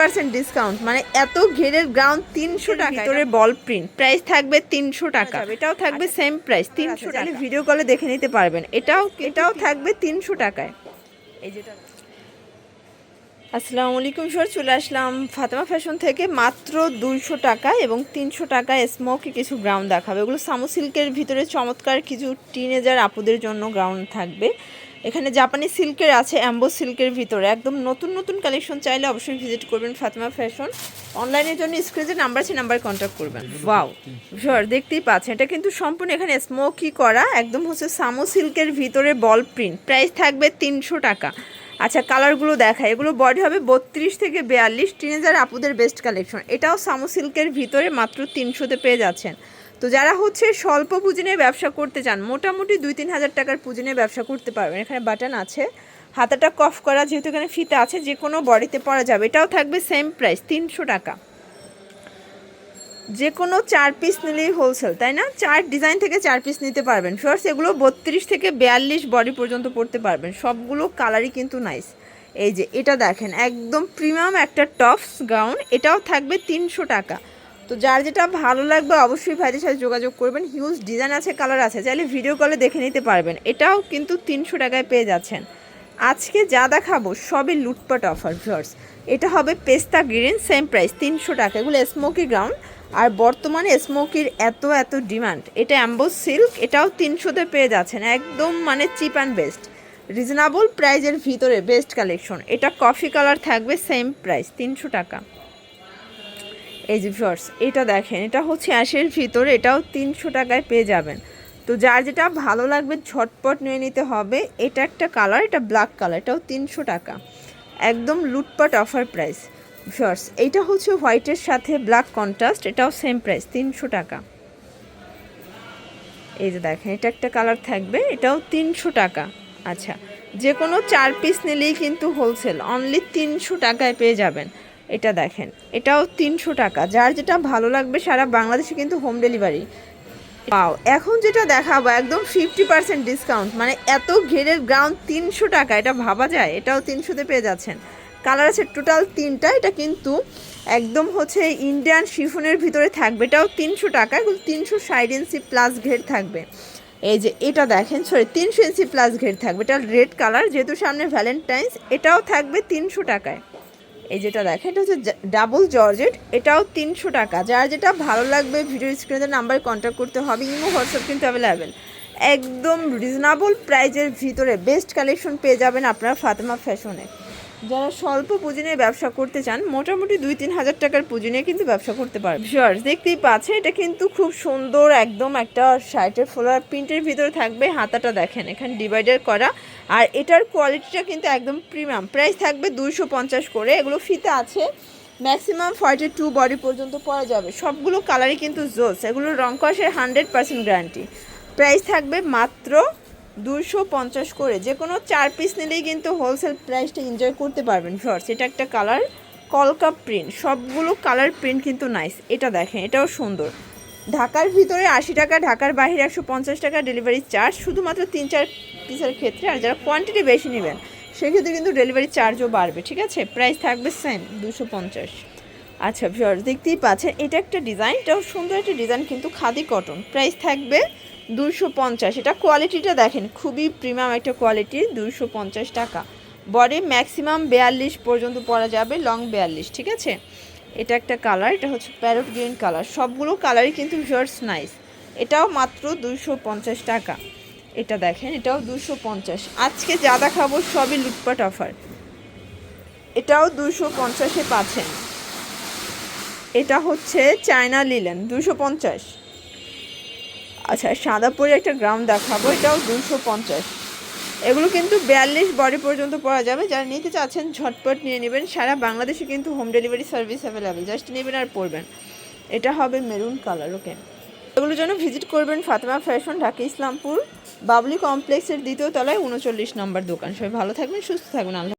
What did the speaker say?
50% discount, মানে এত ঘেরের গ্রাউন্ড 300 টাকা, ভিতরে বল প্রিন্ট, প্রাইস থাকবে 300 টাকা। এটাও থাকবে সেম প্রাইস 300 টাকা, ভিডিও কলে দেখে নিতে পারবেন। এটাও থাকবে 300 টাকায়। এই যেটা আসসালামু আলাইকুম স্যার, চলে আসলাম ফাতেমা ফ্যাশন থেকে মাত্র 200 টাকা এবং 300 টাকায় স্মোকি কিছু গ্রাউন্ড দেখাবে। এগুলো সামু সিল্কের ভিতরে চমৎকার কিছু টিনেজার আপুদের জন্য গ্রাউন্ড থাকবে। এখানে জাপানি সিল্কের আছে, অ্যাম্বো সিল্কের ভিতরে একদম নতুন নতুন কালেকশন। চাইলে অবশ্যই ভিজিট করবেন ফাতেমা ফ্যাশন। অনলাইনের জন্য স্ক্রিনে নাম্বার আছে, নাম্বারে কন্ট্যাক্ট করবেন। ওয়াও স্যার, দেখতেই পাচ্ছেন এটা কিন্তু সম্পূর্ণ এখানে স্মোকি করা, একদম হচ্ছে সামু সিল্কের ভিতরে বল প্রিন্ট। প্রাইস থাকবে 300 টাকা। আচ্ছা, কালারগুলো দেখায়। এগুলো বডি হবে 32 থেকে 42, টিনেজার আপুদের বেস্ট কালেকশন। এটাও সামু সিল্কের ভিতরে মাত্র 300-তে পেয়ে যাচ্ছেন। তো যারা হচ্ছে স্বল্প পুঁজি নিয়ে ব্যবসা করতে চান, মোটামুটি 2-3 হাজার টাকার পুঁজি নিয়ে ব্যবসা করতে পারবেন। এখানে বাটন আছে, হাতাটা কফ করা, যেহেতু এখানে ফিতা আছে, যে কোনো বডিতে পরা যাবে। এটাও থাকবে সেম প্রাইস 300 টাকা। যে কোনো 4 পিস নিলেই হোলসেল, তাই না? 4 ডিজাইন থেকে 4 পিস নিতে পারবেন। ফার্স্ট এগুলো 32 থেকে 42 বডি পর্যন্ত পড়তে পারবেন। সবগুলো কালারই কিন্তু নাইস। এই যে এটা দেখেন, একদম প্রিমিয়াম একটা টপস গাউন, এটাও থাকবে 300 টাকা। তো যার যেটা ভালো লাগবে অবশ্যই ভাইদের সাথে যোগাযোগ করবেন। হিউজ ডিজাইন আছে, কালার আছে, চাইলে ভিডিও কলে দেখে নিতে পারবেন। এটাও কিন্তু 300 টাকায় পেয়ে যাচ্ছেন। আজকে যা দেখাবো সবই লুটপাট অফার ভিউয়ার্স। এটা হবে পেস্তা গ্রিন, সেম প্রাইস 300 টাকা। এগুলো স্মোকি গ্রাউন্ড, আর বর্তমানে স্মোকির এত ডিমান্ড। এটা অ্যাম্বোস সিল্ক, এটাও 300-তে পেয়ে যাচ্ছেন। একদম মানে চিপ অ্যান্ড বেস্ট, রিজনেবল প্রাইজের ভিতরে বেস্ট কালেকশন। এটা কফি কালার থাকবে, সেম প্রাইস 300 টাকা। এই যে ভিউয়ার্স, এটা দেখেন, এটা হচ্ছে অ্যাশের ভিতরে, এটাও 300 টাকায় পেয়ে যাবেন। তো যার যেটা ভালো লাগবে ঝটপট নিয়ে নিতে হবে। এটা একটা কালার, এটা ব্ল্যাক কালার, এটাও 300 টাকা। একদম লুটপাট অফার প্রাইস ভিউয়ার্স। এইটা হচ্ছে হোয়াইটের সাথে ব্ল্যাক কন্ট্রাস্ট, এটাও সেম প্রাইস 300 টাকা। এই যে দেখেন, এটা একটা কালার থাকবে, এটাও 300 টাকা। আচ্ছা, যে কোনো 4 পিস নিলেই কিন্তু হোলসেল, অনলি 300 টাকায় পেয়ে যাবেন। এটা দেখেন, এটাও 300 টাকা। যার যেটা ভালো লাগবে সারা বাংলাদেশে কিন্তু হোম ডেলিভারি। পাও এখন যেটা দেখাবো একদম 50% ডিসকাউন্ট, মানে এত ঘেরের গ্রাউন্ড 300 টাকা, এটা ভাবা যায়? এটাও 300-তে পেয়ে যাচ্ছেন। কালার আছে টোটাল 3টা। এটা কিন্তু একদম হচ্ছে ইন্ডিয়ান শিফনের ভিতরে থাকবে, এটাও 300 টাকা। এগুলো 360 ইঞ্চি প্লাস ঘের থাকবে। এই যে এটা দেখেন, সরি 300 ইঞ্চি প্লাস ঘের থাকবে। এটা রেড কালার, যেহেতু সামনে ভ্যালেন্টাইন্স, এটাও থাকবে 300 টাকায়। এই যেটা দেখেন, এটা হচ্ছে ডাবল জর্জেট, এটাও 300 টাকা। যার যেটা ভালো লাগবে ভিডিও স্ক্রিনে নাম্বারে কন্ট্যাক্ট করতে হবে। ইমো হোয়াটসঅ্যাপ কিন্তু অ্যাভেলেবেল। একদম রিজনেবল প্রাইজের ভিতরে বেস্ট কালেকশন পেয়ে যাবেন আপনারা ফাতেমা ফ্যাশনে। যারা স্বল্প পুঁজি নিয়ে ব্যবসা করতে চান, মোটামুটি 2-3 হাজার টাকার পুঁজি নিয়ে কিন্তু ব্যবসা করতে পারবেন। শিওর, দেখতেই পাচ্ছেন, এটা কিন্তু খুব সুন্দর একদম একটা শার্টের ফ্লোরার প্রিন্টের ভিতরে থাকবে। হাতাটা দেখেন, এখানে ডিভাইডার করা, আর এটার কোয়ালিটিটা কিন্তু একদম প্রিমিয়াম। প্রাইস থাকবে 250 করে। এগুলো ফিতা আছে, ম্যাক্সিমাম 42 বডি পর্যন্ত পরা যাবে। সবগুলো কালারই কিন্তু জোস, এগুলোর রং কষের 100% গ্যারান্টি। প্রাইস থাকবে মাত্র 250 করে। যে কোনো 4 পিস নিলেই কিন্তু হোলসেল প্রাইসটা এনজয় করতে পারবেন ভিউয়ার্স। এটা একটা কালার, কলকা প্রিন্ট, সবগুলো কালার প্রিন্ট কিন্তু নাইস। এটা দেখেন, এটাও সুন্দর। ঢাকার ভিতরে 80 টাকা, ঢাকার বাইরে 150 টাকা ডেলিভারি চার্জ, শুধুমাত্র 3-4 পিসের ক্ষেত্রে। আর যারা কোয়ান্টিটি বেশি নেবেন সেক্ষেত্রে কিন্তু ডেলিভারি চার্জও বাড়বে, ঠিক আছে? প্রাইস থাকবে সেম 250। আচ্ছা ভিউয়ার্স, দেখতেই পাচ্ছেন, এটা একটা ডিজাইন, এটাও সুন্দর একটা ডিজাইন, কিন্তু খাদি কটন। প্রাইস থাকবে 250। এটা কোয়ালিটিটা দেখেন, খুবই প্রিমিয়াম একটা কোয়ালিটি, 250 টাকা। বডি ম্যাক্সিমাম 42 পর্যন্ত পরা যাবে, লং 42, ঠিক আছে? এটা একটা কালার, এটা হচ্ছে প্যারট গ্রিন কালার। সবগুলো কালারই কিন্তু ভিউয়ার্স নাইস। এটাও মাত্র 250 টাকা। এটা দেখেন, এটাও 250। আজকে যা দেখাবো সবই লুটপাট অফার। এটাও 250-এ পাচ্ছেন। এটা হচ্ছে চায়না লিলেন, 250। আচ্ছা, সাদা পরে একটা গ্রাউন্ড দেখাবো, এটাও 250। এগুলো কিন্তু 42 বডি পর্যন্ত পরা যাবে। যারা নিতে চাচ্ছেন ঝটপট নিয়ে নেবেন। সারা বাংলাদেশে কিন্তু home delivery service available, just নেবেন আর পরবেন। এটা হবে মেরুন কালার। ওকে, এগুলোর জন্য ভিজিট করবেন ফাতেমা ফ্যাশন, ঢাকা ইসলামপুর বাবলি কমপ্লেক্সের 2য় তলায় 39 নম্বর দোকান। সবাই ভালো থাকবেন, সুস্থ থাকবেন। আল্লাহ।